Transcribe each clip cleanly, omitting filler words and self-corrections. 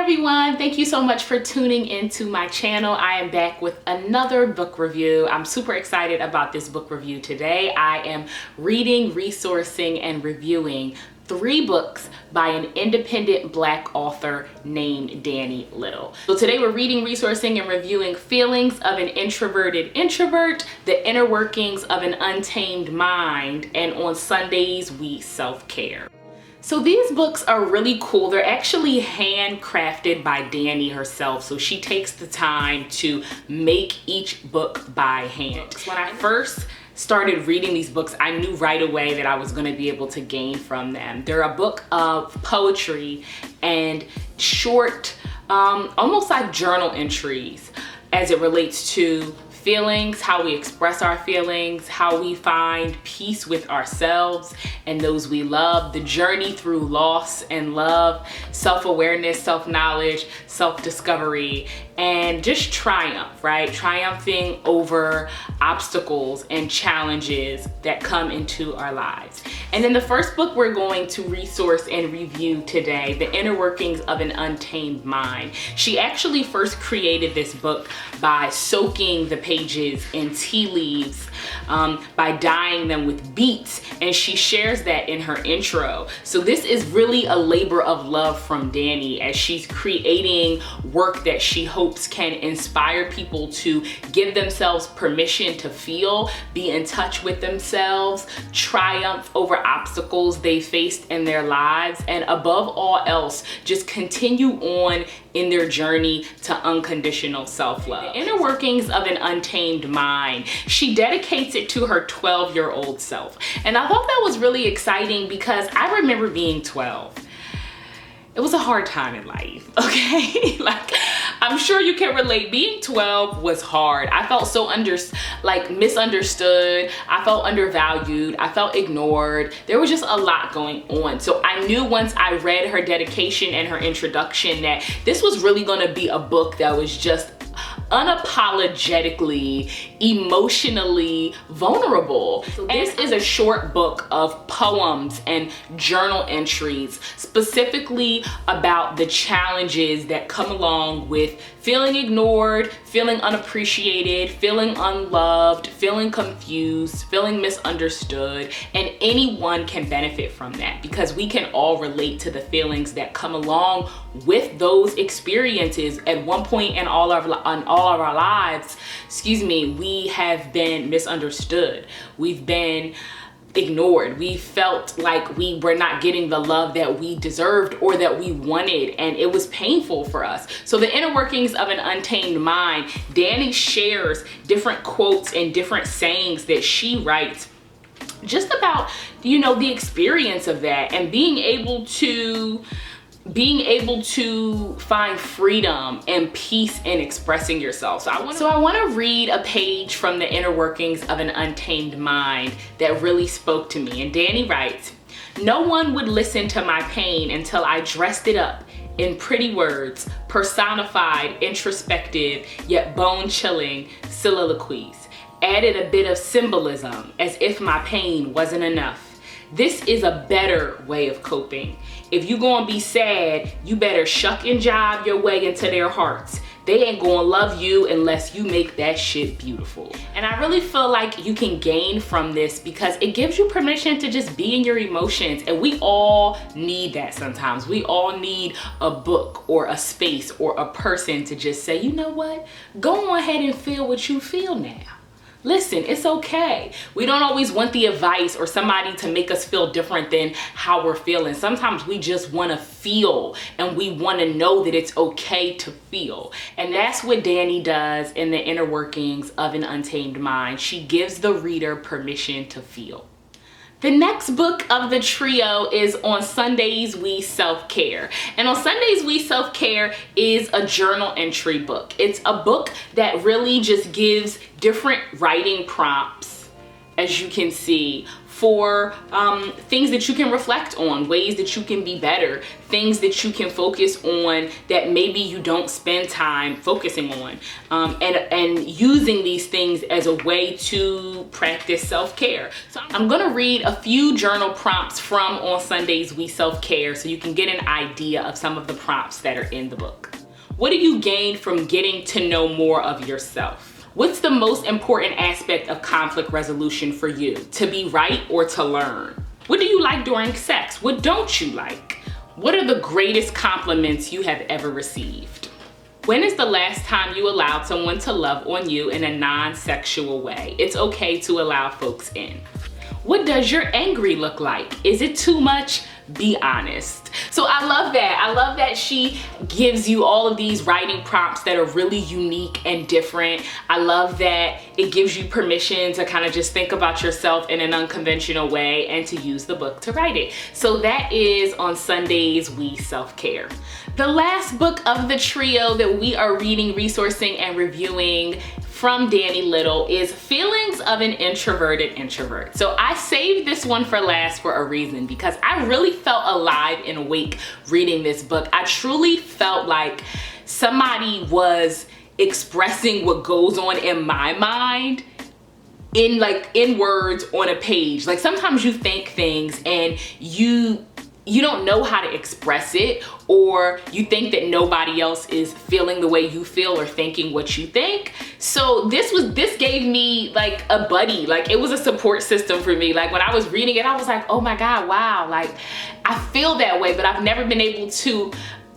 everyone, thank you so much for tuning into my channel. I am back with another book review. I'm super excited about this book review today. I am reading, resourcing, and reviewing 3 books by an independent Black author named Danni Little. So today we're reading, resourcing, and reviewing Feelings of an Introverted Introvert, The Inner Workings of an Untamed Mind, and on Sundays we self-care. So these books are really cool. They're actually handcrafted by Danni herself. So she takes the time to make each book by hand. When I first started reading these books, I knew right away that I was going to be able to gain from them. They're a book of poetry and short, almost like journal entries as it relates to feelings, how we express our feelings, how we find peace with ourselves and those we love, the journey through loss and love, self-awareness, self-knowledge, self-discovery, and just triumph, right? Triumphing over obstacles and challenges that come into our lives. And then the first book we're going to resource and review today, The Inner Workings of an Untamed Mind. She actually first created this book by soaking the pages in tea leaves, by dyeing them with beets, and she shares that in her intro. So this is really a labor of love from Danni as she's creating work that she hopes can inspire people to give themselves permission to feel, be in touch with themselves, triumph over obstacles they faced in their lives, and above all else, just continue on in their journey to unconditional self-love. The Inner Workings of an Untamed Mind. She dedicates it to her 12-year-old self. And I thought that was really exciting because I remember being 12. It was a hard time in life, okay? Like, I'm sure you can relate. Being 12 was hard. I felt so misunderstood. I felt undervalued. I felt ignored. There was just a lot going on. So I knew once I read her dedication and her introduction that this was really gonna be a book that was just unapologetically, emotionally vulnerable. So this is a short book of poems and journal entries specifically about the challenges that come along with feeling ignored, feeling unappreciated, feeling unloved, feeling confused, feeling misunderstood, and anyone can benefit from that because we can all relate to the feelings that come along with those experiences. At one point in all of our lives, we have been misunderstood. We've been ignored. We felt like we were not getting the love that we deserved or that we wanted, and it was painful for us. So The Inner Workings of an Untamed Mind, Danni shares different quotes and different sayings that she writes just about, the experience of that and being able to find freedom and peace in expressing yourself. So I want to read a page from The Inner Workings of an Untamed Mind that really spoke to me. And Danni writes, "No one would listen to my pain until I dressed it up in pretty words, personified, introspective, yet bone-chilling soliloquies. Added a bit of symbolism as if my pain wasn't enough. This is a better way of coping. If you gonna be sad, you better shuck and jive your way into their hearts. They ain't gonna love you unless you make that shit beautiful." And I really feel like you can gain from this because it gives you permission to just be in your emotions. And we all need that sometimes. We all need a book or a space or a person to just say, you know what? Go on ahead and feel what you feel now. Listen, it's okay. We don't always want the advice or somebody to make us feel different than how we're feeling. Sometimes we just want to feel and we want to know that it's okay to feel. And that's what Danni does in The Inner Workings of an Untamed Mind. She gives the reader permission to feel. The next book of the trio is On Sundays We Self-Care. And On Sundays We Self-Care is a journal entry book. It's a book that really just gives different writing prompts, as you can see, for things that you can reflect on, ways that you can be better, things that you can focus on that maybe you don't spend time focusing on, and using these things as a way to practice self-care. So I'm gonna read a few journal prompts from On Sundays We Self-Care so you can get an idea of some of the prompts that are in the book. What do you gain from getting to know more of yourself? What's the most important aspect of conflict resolution for you? To be right or to learn? What do you like during sex? What don't you like? What are the greatest compliments you have ever received? When is the last time you allowed someone to love on you in a non-sexual way? It's okay to allow folks in. What does your angry look like? Is it too much? Be honest. So I love that. I love that she gives you all of these writing prompts that are really unique and different. I love that it gives you permission to kind of just think about yourself in an unconventional way and to use the book to write it. So that is On Sundays We Self-Care. The last book of the trio that we are reading, resourcing, and reviewing from Danni Little is Feelings of an Introverted Introvert. So I saved this one for last for a reason, because I really felt alive and awake reading this book. I truly felt like somebody was expressing what goes on in my mind in words on a page. Like sometimes you think things and you don't know how to express it, or you think that nobody else is feeling the way you feel or thinking what you think. So this gave me like a buddy, like it was a support system for me. Like when I was reading it, I was like, oh my God, wow, like I feel that way, but I've never been able to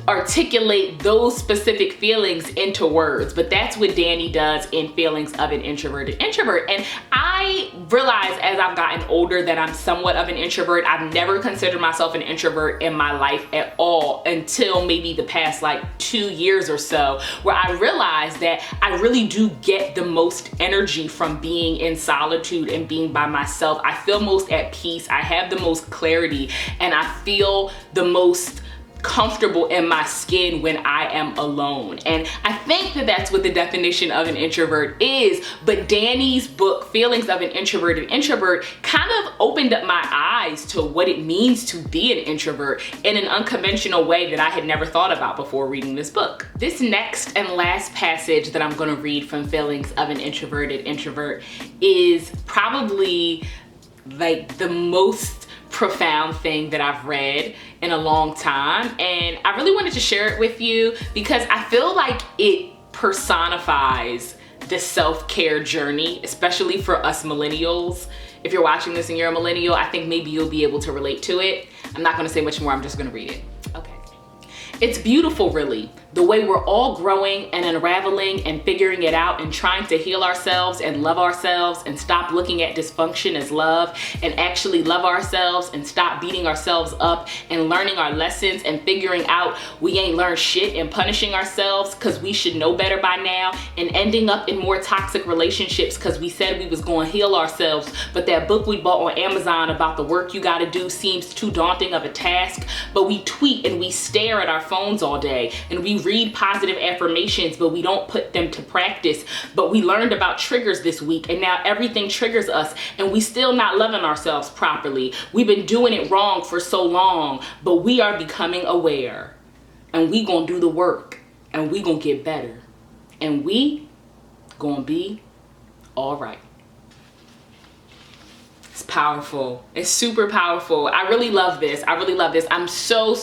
articulate those specific feelings into words. But that's what Danni does in Feelings of an Introverted Introvert. And I realize as I've gotten older that I'm somewhat of an introvert. I've never considered myself an introvert in my life at all until maybe the past like 2 years or so, where I realized that I really do get the most energy from being in solitude and being by myself. I feel most at peace. I have the most clarity, and I feel the most comfortable in my skin when I am alone. And I think that that's what the definition of an introvert is. But Danni's book, Feelings of an Introverted Introvert, kind of opened up my eyes to what it means to be an introvert in an unconventional way that I had never thought about before reading this book. This next and last passage that I'm going to read from Feelings of an Introverted Introvert is probably like the most profound thing that I've read in a long time, and I really wanted to share it with you because I feel like it personifies the self-care journey, especially for us millennials. If you're watching this and you're a millennial, I think maybe you'll be able to relate to it. I'm not going to say much more, I'm just going to read it. Okay. It's beautiful, really, the way we're all growing and unraveling and figuring it out and trying to heal ourselves and love ourselves and stop looking at dysfunction as love and actually love ourselves and stop beating ourselves up and learning our lessons and figuring out we ain't learned shit and punishing ourselves because we should know better by now, and ending up in more toxic relationships because we said we was going to heal ourselves, but that book we bought on Amazon about the work you got to do seems too daunting of a task. But we tweet and we stare at our phones all day, and we read positive affirmations, but we don't put them to practice. But we learned about triggers this week, and now everything triggers us, and we still not loving ourselves properly. We've been doing it wrong for so long, but we are becoming aware, and we gonna do the work, and we gonna get better, and we gonna be all right. It's powerful. It's super powerful. I really love this. I really love this. I'm so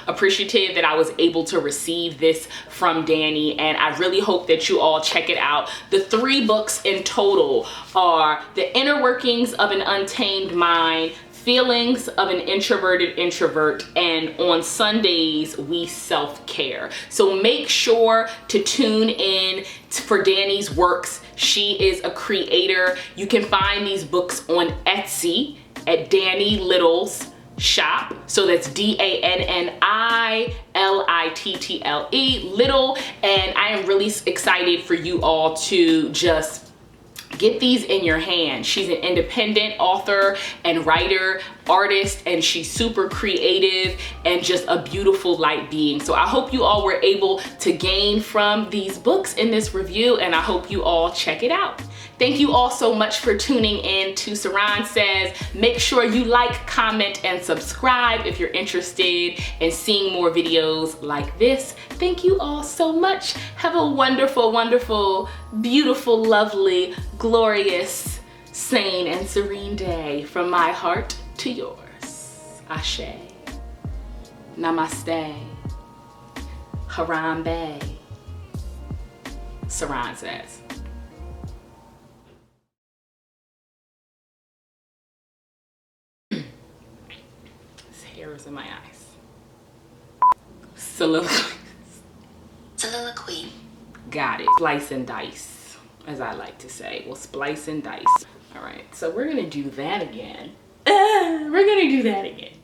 appreciative that I was able to receive this from Danni, and I really hope that you all check it out. The 3 books in total are The Inner Workings of an Untamed Mind, Feelings of an Introverted Introvert, and On Sundays We Self-Care. So make sure to tune in for Danni's works. She is a creator. You can find these books on Etsy at Danni Little's shop. So that's DANNILITTLE, Little. And I am really excited for you all to just get these in your hand. She's an independent author and writer artist and she's super creative and just a beautiful light being. So I hope you all were able to gain from these books in this review, and I hope you all check it out. Thank you all so much for tuning in to Sarahn Says. Make sure you like, comment, and subscribe if you're interested in seeing more videos like this. Thank you all so much. Have a wonderful, wonderful, beautiful, lovely, glorious, sane, and serene day from my heart to yours. Ashe. Namaste. Harambe. Sarahn Says. Hairs in my eyes. Soliloquy. Got it. Slice and dice, as I like to say. We'll splice and dice. All right, so we're gonna do that again. We're gonna do that again.